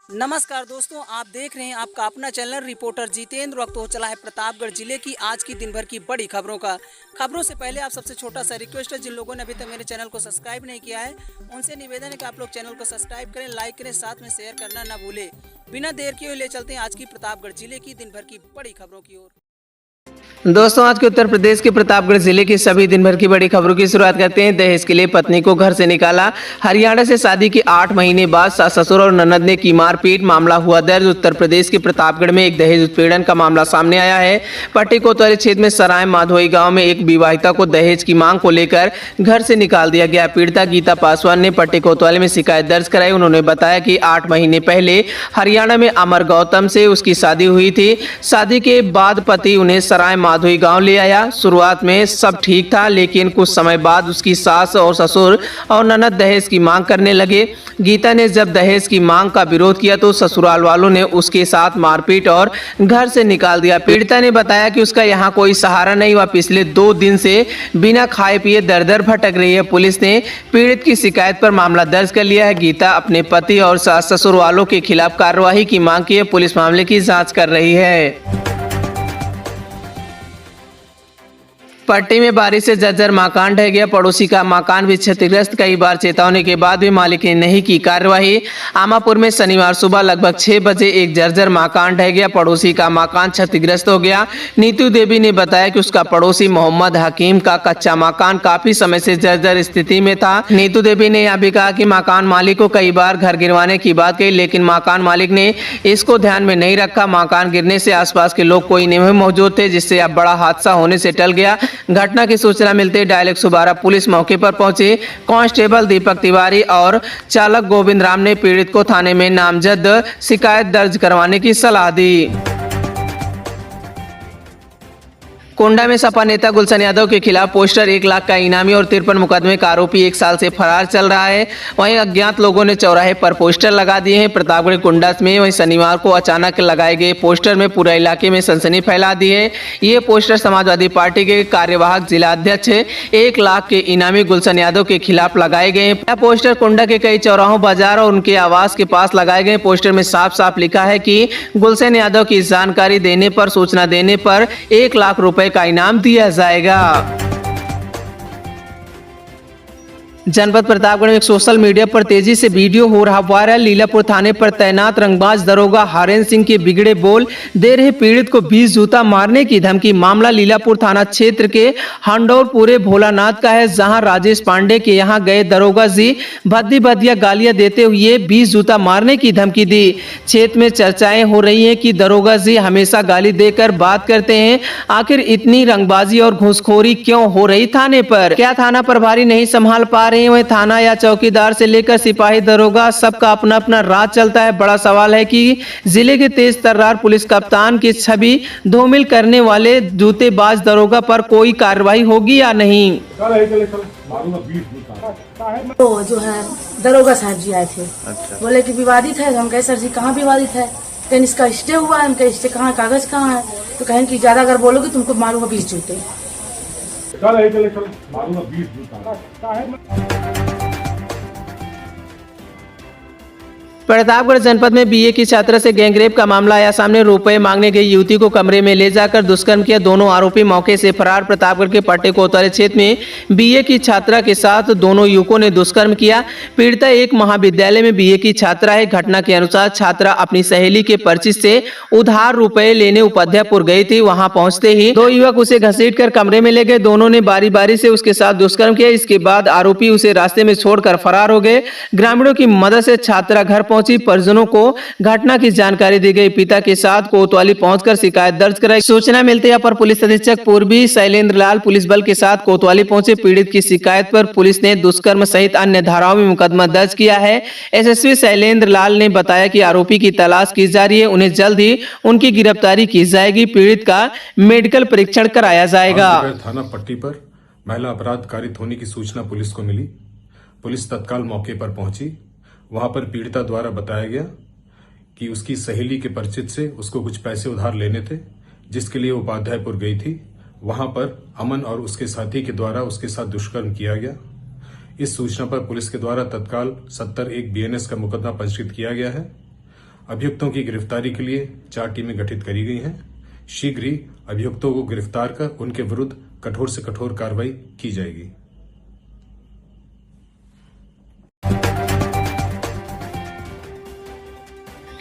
नमस्कार दोस्तों, आप देख रहे हैं आपका अपना चैनल रिपोर्टर जितेंद्र। वक्त हो चला है प्रतापगढ़ जिले की आज की दिन भर की बड़ी खबरों का। खबरों से पहले आप सबसे छोटा सा रिक्वेस्ट है, जिन लोगों ने अभी तक मेरे चैनल को सब्सक्राइब नहीं किया है उनसे निवेदन है कि आप लोग चैनल को सब्सक्राइब करें, लाइक करें, साथ में शेयर करना ना भूलें। बिना देर किए ले चलते हैं आज की प्रतापगढ़ जिले की दिन भर की बड़ी खबरों की ओर। दोस्तों, आज के उत्तर प्रदेश के प्रतापगढ़ जिले की सभी दिन भर की बड़ी खबरों की शुरुआत करते हैं। दहेज के लिए पत्नी को घर से निकाला। हरियाणा से शादी के 8 महीने बाद सास ससुर और ननद ने की मारपीट, मामला हुआ दर्ज। उत्तर प्रदेश के प्रतापगढ़ में एक दहेज उत्पीड़न का मामला सामने आया है। पट्टी कोतवाली क्षेत्र में सराय माधोई गांव में एक विवाहिता को दहेज की मांग को लेकर घर से निकाल दिया गया। पीड़िता गीता पासवान ने पट्टी कोतवाली में शिकायत दर्ज कराई। उन्होंने बताया कि 8 महीने पहले हरियाणा में अमर गौतम से उसकी शादी हुई थी। शादी के बाद पति उन्हें सराय माधोई गांव ले आया। शुरुआत में सब ठीक था, लेकिन कुछ समय बाद उसकी सास और ससुर और ननद दहेज की मांग करने लगे। गीता ने जब दहेज की मांग का विरोध किया तो ससुराल वालों ने उसके साथ मारपीट और घर से निकाल दिया। पीड़िता ने बताया कि उसका यहाँ कोई सहारा नहीं, वह पिछले 2 दिन से बिना खाए पिए दर दर भटक रही है। पुलिस ने पीड़ित की शिकायत पर मामला दर्ज कर लिया है। गीता अपने पति और सास ससुर वालों के खिलाफ कार्रवाई की मांग की है। पुलिस मामले की जाँच कर रही है। पट्टी में बारिश से जर्जर मकान ढह गया। पड़ोसी का मकान भी क्षतिग्रस्त। कई बार चेतावनी के बाद भी मालिक ने नहीं की कार्रवाई। आमापुर में शनिवार सुबह लगभग 6 बजे एक जर्जर मकान ढह गया। पड़ोसी का मकान क्षतिग्रस्त हो गया। नीतू देवी ने बताया कि उसका पड़ोसी मोहम्मद हकीम का कच्चा मकान काफी समय से जर्जर स्थिति में था। नीतू देवी ने यह भी कहा कि मकान मालिक को कई बार घर गिरवाने की बात कही, लेकिन मकान मालिक ने इसको ध्यान में नहीं रखा। मकान गिरने से आसपास के लोग कोई नहीं मौजूद थे, जिससे अब बड़ा हादसा होने से टल गया। घटना की सूचना मिलते ही डायलेक्ट 112 पुलिस मौके पर पहुंची। कांस्टेबल दीपक तिवारी और चालक गोविंद राम ने पीड़ित को थाने में नामजद शिकायत दर्ज करवाने की सलाह दी। कोंडा में सपा नेता गुलशन यादव के खिलाफ पोस्टर, 1 लाख का इनामी और 53 मुकदमे का आरोपी 1 साल से फरार चल रहा है। वहीं अज्ञात लोगों ने चौराहे पर पोस्टर लगा दिए हैं। प्रतापगढ़ कोंडा में वहीं शनिवार को अचानक लगाए गए पोस्टर में पूरा इलाके में सनसनी फैला दी है। ये पोस्टर समाजवादी पार्टी के कार्यवाहक जिला अध्यक्ष 1 लाख के इनामी गुलशन यादव के खिलाफ लगाए गए हैं। यह पोस्टर कोंडा के कई चौराहों, बाजार और उनके आवास के पास लगाए गए। पोस्टर में साफ साफ लिखा है कि गुलशन यादव की जानकारी देने पर, सूचना देने पर 1 लाख रुपए का इनाम दिया जाएगा। जनपद प्रतापगढ़ में एक सोशल मीडिया पर तेजी से वीडियो हो रहा वायरल। लीलापुर थाने पर तैनात रंगबाज दरोगा हरेंद्र सिंह के बिगड़े बोल, दे रहे पीड़ित को 20 जूता मारने की धमकी। मामला लीलापुर थाना क्षेत्र के हंडौरपुरे भोलानाथ का है, जहां राजेश पांडे के यहां गए दरोगा जी भद्दी भद्दिया गालियां देते हुए 20 जूता मारने की धमकी दी। क्षेत्र में चर्चाएं हो रही हैं कि दरोगा जी हमेशा गाली देकर बात करते हैं। आखिर इतनी रंगबाजी और घूसखोरी क्यों हो रही थाने पर? क्या थाना प्रभारी नहीं संभाल पा वहीं थाना या चौकीदार से लेकर सिपाही दरोगा सबका अपना अपना राज चलता है। बड़ा सवाल है कि जिले के तेज तर्रार पुलिस कप्तान की छवि धूमिल करने वाले जूतेबाज दरोगा पर कोई कार्रवाई होगी या नहीं। तो जो है दरोगा साहब जी आए थे। अच्छा। बोले कि विवादित है। हम कहे सर जी कहाँ विवादित है? कहीं इसका स्टे हुआ है। हम कहे स्टे कहाँ, कागज कहाँ है? तो कहें कि ज्यादा अगर बोलोगे तुमको मारूंगा 20 जूते। मारूंगा 20 जूता। प्रतापगढ़ जनपद में बीए की छात्रा से गैंगरेप का मामला आया सामने। रुपए मांगने गई युवती को कमरे में ले जाकर दुष्कर्म किया। दोनों आरोपी मौके से फरार। प्रतापगढ़ के पट्टी कोतवाली क्षेत्र में बीए की छात्रा के साथ दोनों युवकों ने दुष्कर्म किया। पीड़िता एक महाविद्यालय में बीए की छात्रा है। घटना के अनुसार छात्रा अपनी सहेली के परिचित से उधार रुपए लेने उपाध्यायपुर गई थी। वहां पहुंचते ही 2 युवक उसे घसीट कर कमरे में ले गए। दोनों ने बारी बारी से उसके साथ दुष्कर्म किया। इसके बाद आरोपी उसे रास्ते में छोड़कर फरार हो गए। ग्रामीणों की मदद से छात्रा घर पहुंची। परिजनों को घटना की जानकारी दी गई। पिता के साथ कोतवाली पहुंचकर शिकायत दर्ज कराई। सूचना मिलते ही अपर पुलिस अधीक्षक पूर्वी शैलेंद्र लाल पुलिस बल के साथ कोतवाली पहुंचे। पीड़ित की शिकायत पर पुलिस ने दुष्कर्म सहित अन्य धाराओं में मुकदमा दर्ज किया है। एसएसपी शैलेंद्र लाल ने बताया कि आरोपी की तलाश की जा रही है। उन्हें जल्द ही उनकी गिरफ्तारी की जाएगी। पीड़ित का मेडिकल परीक्षण कराया जाएगा। थाना पट्टी पर महिला अपराध कारित होने की सूचना पुलिस को मिली। पुलिस तत्काल मौके पर पहुंची। वहां पर पीड़िता द्वारा बताया गया कि उसकी सहेली के परिचित से उसको कुछ पैसे उधार लेने थे, जिसके लिए उपाध्यायपुर गई थी। वहां पर अमन और उसके साथी के द्वारा उसके साथ दुष्कर्म किया गया। इस सूचना पर पुलिस के द्वारा तत्काल 70(1) BNS का मुकदमा पंजीकृत किया गया है। अभियुक्तों की गिरफ्तारी के लिए 4 टीमें गठित करी गई हैं। शीघ्र ही अभियुक्तों को गिरफ्तार कर उनके विरुद्ध कठोर से कठोर कार्रवाई की जाएगी।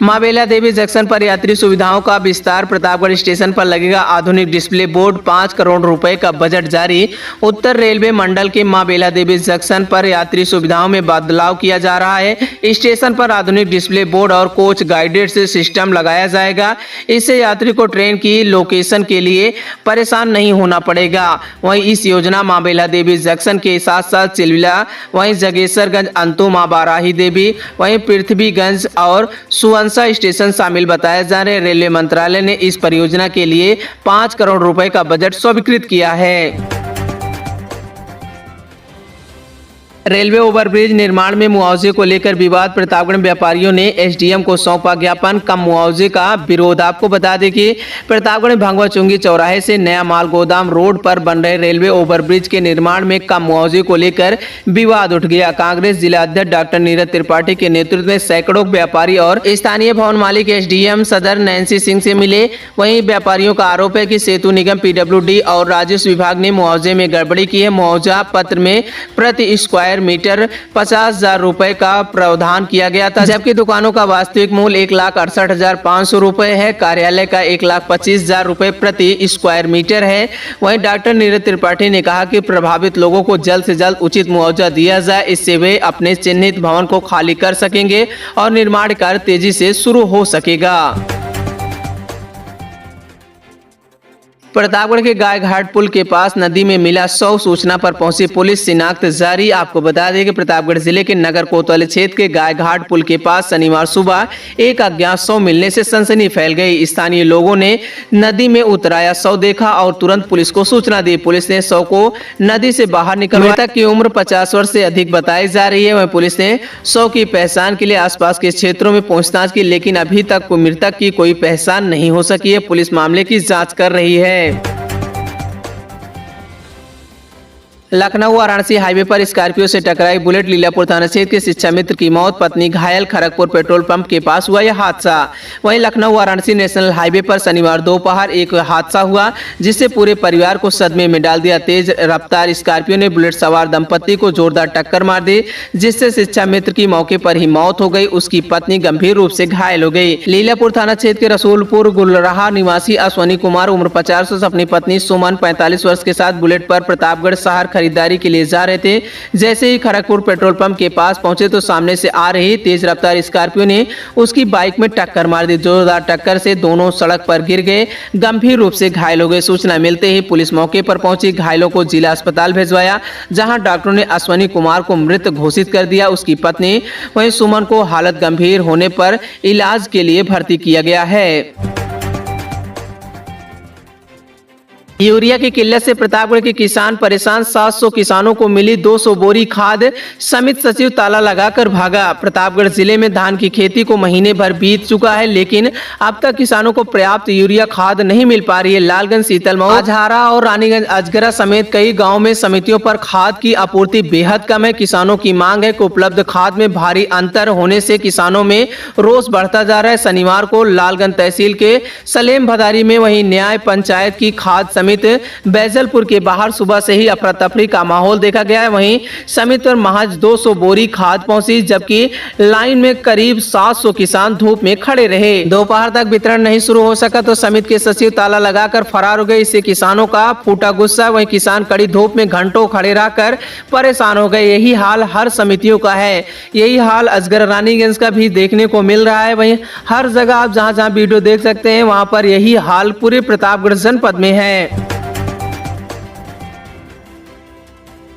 मां बेला देवी जंक्शन पर यात्री सुविधाओं का विस्तार। प्रतापगढ़ स्टेशन पर लगेगा आधुनिक डिस्प्ले बोर्ड। 5 करोड़ रुपए का बजट जारी। उत्तर रेलवे मंडल के मां बेला देवी जंक्शन पर यात्री सुविधाओं में बदलाव किया जा रहा है। स्टेशन पर आधुनिक डिस्प्ले बोर्ड और कोच गाइडेड सिस्टम लगाया जाएगा। इससे यात्री को ट्रेन की लोकेशन के लिए परेशान नहीं होना पड़ेगा। वहीं इस योजना मां बेला देवी जंक्शन के साथ साथ चिलविला, वहीं जगेसरगंज, अंतो मां बाराही देवी, वहीं पृथ्वीगंज और सुवंसा स्टेशन शामिल बताया जा रहे हैं। रेलवे मंत्रालय ने इस परियोजना के लिए 5 करोड़ रुपए का बजट स्वीकृत किया है। रेलवे ओवरब्रिज निर्माण में मुआवजे को लेकर विवाद। प्रतापगढ़ व्यापारियों ने एसडीएम को सौंपा ज्ञापन। कम मुआवजे का विरोध। आपको बता दें कि प्रतापगढ़ भंगवा चुंगी चौराहे से नया माल गोदाम रोड पर बन रहे रेलवे ओवरब्रिज के निर्माण में कम मुआवजे को लेकर विवाद उठ गया। कांग्रेस जिला अध्यक्ष डॉक्टर नीरज त्रिपाठी के नेतृत्व में सैकड़ों व्यापारी और स्थानीय भवन मालिक एसडीएम सदर नैन्सी सिंह से मिले। वहीं व्यापारियों का आरोप है कि सेतु निगम, पीडब्ल्यूडी और राजस्व विभाग ने मुआवजे में गड़बड़ी की है। मुआवजा पत्र में प्रति स्क्वायर मीटर 50,000 रुपए का प्रावधान किया गया था, जबकि दुकानों का वास्तविक मूल्य 1,68,500 रुपए है। कार्यालय का 1,25,000 रुपए प्रति स्क्वायर मीटर है। वहीं डॉक्टर नीरज त्रिपाठी ने कहा कि प्रभावित लोगों को जल्द से जल्द उचित मुआवजा दिया जाए, इससे वे अपने चिन्हित भवन को खाली कर सकेंगे और निर्माण कार्य तेजी से शुरू हो सकेगा। प्रतापगढ़ के गायघाट पुल के पास नदी में मिला शव। सूचना पर पहुंची पुलिस, शिनाख्त जारी। आपको बता दें कि प्रतापगढ़ जिले के नगर कोतवाली क्षेत्र के गायघाट पुल के पास शनिवार सुबह एक अज्ञात शव मिलने से सनसनी फैल गई। स्थानीय लोगों ने नदी में उतराया शव देखा और तुरंत पुलिस को सूचना दी। पुलिस ने शव को नदी से बाहर निकाला। मृतक की उम्र 50 वर्ष से अधिक बताई जा रही है। वहीं पुलिस ने शव की पहचान के लिए आसपास के क्षेत्रों में पूछताछ की, लेकिन अभी तक मृतक की कोई पहचान नहीं हो सकी है। पुलिस मामले की जाँच कर रही है। लखनऊ वाराणसी हाईवे पर स्कॉर्पियो से टकराई बुलेट। लीलापुर थाना क्षेत्र के शिक्षा मित्र की मौत, पत्नी घायल। खड़गपुर पेट्रोल पंप के पास हुआ यह हादसा। वहीं लखनऊ वाराणसी नेशनल हाईवे पर शनिवार दोपहर एक हादसा हुआ जिससे पूरे परिवार को सदमे में डाल दिया। तेज रफ्तार स्कॉर्पियो ने बुलेट सवार दंपत्ति को जोरदार टक्कर मार दी, जिससे शिक्षा मित्र की मौके पर ही मौत हो गई। उसकी पत्नी गंभीर रूप से घायल हो गई। लीलापुर थाना क्षेत्र के रसूलपुर गुलराहा निवासी अश्वनी कुमार उम्र 50 वर्ष अपनी पत्नी सुमन 45 वर्ष के साथ बुलेट पर प्रतापगढ़ शहर खरीदारी के लिए जा रहे थे। जैसे ही खड़गपुर पेट्रोल पंप के पास पहुंचे तो सामने से आ रही तेज रफ्तार स्कॉर्पियो ने उसकी बाइक में टक्कर मार दी। जोरदार टक्कर से दोनों सड़क पर गिर गए, गंभीर रूप से घायल हो गए। सूचना मिलते ही पुलिस मौके पर पहुंची, घायलों को जिला अस्पताल भिजवाया, जहां डॉक्टरों ने अश्वनी कुमार को मृत घोषित कर दिया। उसकी पत्नी वहीं सुमन को हालत गंभीर होने पर इलाज के लिए भर्ती किया गया है। यूरिया की किल्लत से प्रतापगढ़ के किसान परेशान। 700 किसानों को मिली 200 बोरी खाद। समिति सचिव ताला लगाकर भागा। प्रतापगढ़ जिले में धान की खेती को महीने भर बीत चुका है, लेकिन अब तक किसानों को पर्याप्त यूरिया खाद नहीं मिल पा रही है। लालगंज, शीतलमऊ, अजहारा और रानीगंज, अजगरा समेत कई गाँव में समितियों पर खाद की आपूर्ति बेहद कम है। किसानों की मांग है कि उपलब्ध खाद में भारी अंतर होने से किसानों में रोष बढ़ता जा रहा है। शनिवार को लालगंज तहसील के सलेम भदारी में वही न्याय पंचायत की खाद समिति बैजलपुर के बाहर सुबह से ही अफरा तफरी का माहौल देखा गया है। वहीं समिति पर महज 200 बोरी खाद पहुंची, जबकि लाइन में करीब 700 किसान धूप में खड़े रहे। दोपहर तक वितरण नहीं शुरू हो सका तो समिति के सचिव ताला लगाकर फरार हो गए। इससे किसानों का फूटा गुस्सा। वहीं किसान कड़ी धूप में घंटों खड़े रहकर परेशान हो गए। यही हाल हर समितियों का है। यही हाल अजगर रानीगंज का भी देखने को मिल रहा है। वहीं हर जगह आप जहां जहां वीडियो देख सकते हैं वहां पर यही हाल पूरे प्रतापगढ़ जनपद में है।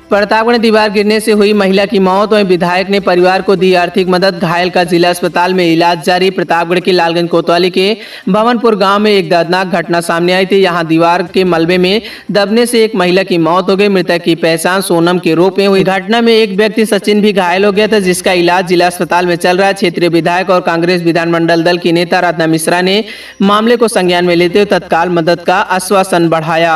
प्रतापगढ़ में दीवार गिरने से हुई महिला की मौत। वहीं विधायक ने परिवार को दी आर्थिक मदद। घायल का जिला अस्पताल में इलाज जारी। प्रतापगढ़ के लालगंज कोतवाली के भवनपुर गांव में एक दर्दनाक घटना सामने आई थी। यहां दीवार के मलबे में दबने से एक महिला की मौत हो गई। मृतक की पहचान सोनम के रूप में हुई। घटना में एक व्यक्ति सचिन भी घायल हो गया था, जिसका इलाज जिला अस्पताल में चल रहा है। क्षेत्रीय विधायक और कांग्रेस विधानमंडल दल की नेता रत्ना मिश्रा ने मामले को संज्ञान में लेते हुए तत्काल मदद का आश्वासन बढ़ाया।